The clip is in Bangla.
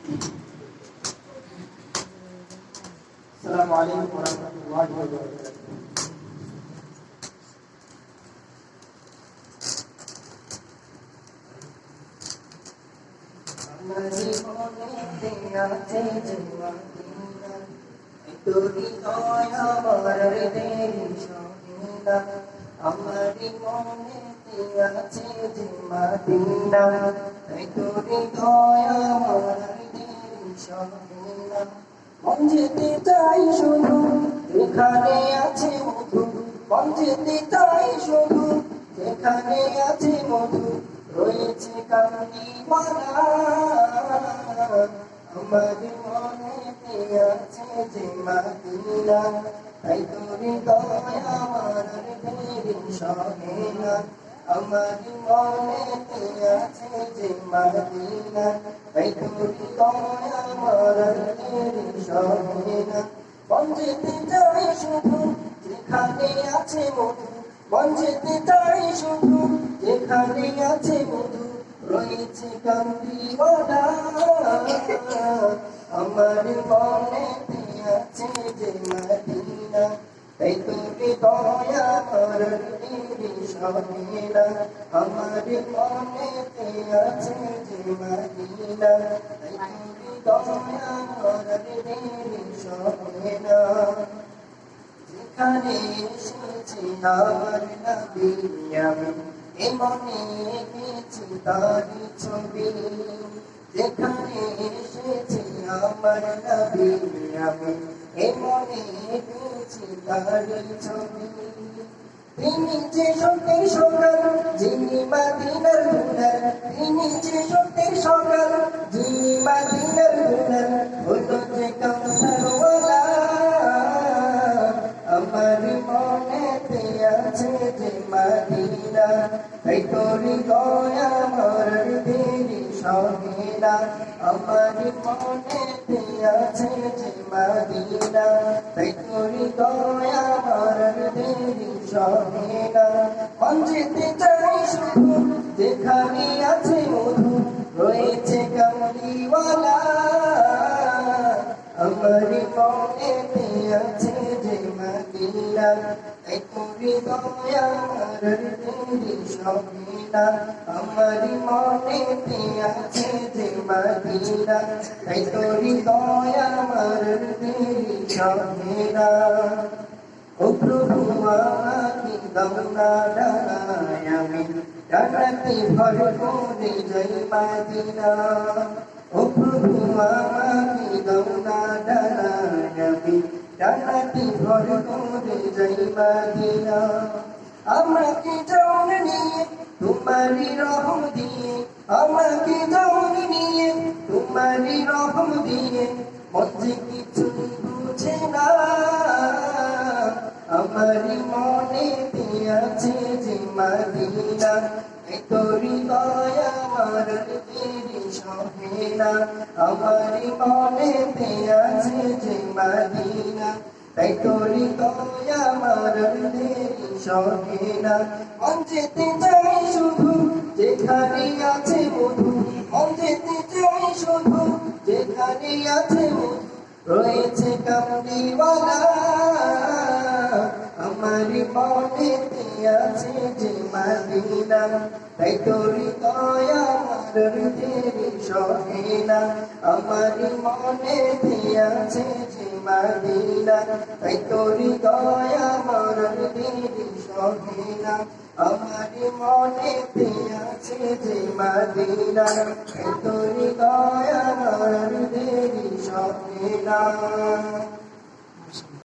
السلام عليكم ورحمة الله وبركاته. মন যেতে চাই শুধু যেখানে আছে মধু, মন যেতে চাই শুধু যেখানে আছে মধু, রয়েছে কামলিওয়ালা। আমার মনেতে আছে যে মদিনা, তাই তোরে দয়া আমার দেরি সহে না। আমার মনেতে আছে যে মদিনা, তাই তোরে দয়া আমার দেরি সহে না। মন যেতে চাই শুধু যেখানে আছে মধু, মন যেতে চাই শুধু যেখানে আছে মধু, রয়েছে কামলিওয়ালা। আমার মনেতে আছে যে মদিনা, তাই তোরে দয়া আমার দেরি সহে না। আমার মনেতে আছে যে মদিনা, তাই তোরে দয়া আমার দেরি সহে না। যেখানে এসেছি আমার নবী আমি, এমনে এঁকেছি তারি ছবি। যেখানে এসেছি আমার নবী আমি, এমনে এঁকেছি তারি ছবি। তিনি যে সত্যের সকাল, যিনি মদিনার দুলাল, তিনি যে সত্যের সকাল, যিনি মদিনার দুলাল, হলো যে কামসারওয়ালা। আমার মনেতে আছে যে মদিনা, তাই তোরে দয়া আমার দেরি সহে না। আমার মনেতে আছে যে মদিনা, তাই তোরে দয়া আমার দেরি সহে না। মন যেতে চাই শুধু যেখানে আছে মধু, রয়েছে কামলিওয়ালা। আমার মনেতে আছে যে মদিনা, তাই তোরে দয়া আমার দেরি সহে না। আমার মনেতে আছে যে মদিনা, তাই তোরে দয়া আমার দেরি সহে না। ও প্রভু আমাকে দাও না ডানায়, আমি ডানাতে ভর করে যাই মদিনা। ও প্রভু আমাকে দাও না ডানায়, আমি ডানাতে ভর করে যাই মদিনা। আমাকে জান নিয়ে তোমারি রহম দিয়ে, আমাকে জান নিয়ে তোমারি রহম দিয়ে, মন যে কিছুই বুঝে না। আমার মনেতে আছে যে মদিনা, তাই তোরে দয়া আমার দেরি সহে না। আমার মনেতে আছে যে মদিনা, তাই তোরে দয়া আমার দেরি সহে না। মন যেতে চাই শুধু যেখানে আছে মধু, মন যেতে চাই শুধু যেখানে আছে মধু, রয়েছে কামলিওয়ালা। আমার মনেতে আছে যে মদিনা, তাই তোরে দয়া আমার দেরি সহে না। আমার মনেতে আছে যে মদিনা, তাই তোরে দয়া আমার দেরি সহে না। আমার মনেতে আছে যে মদিনা, তাই তোরে দয়া আমার দেরি সহে না।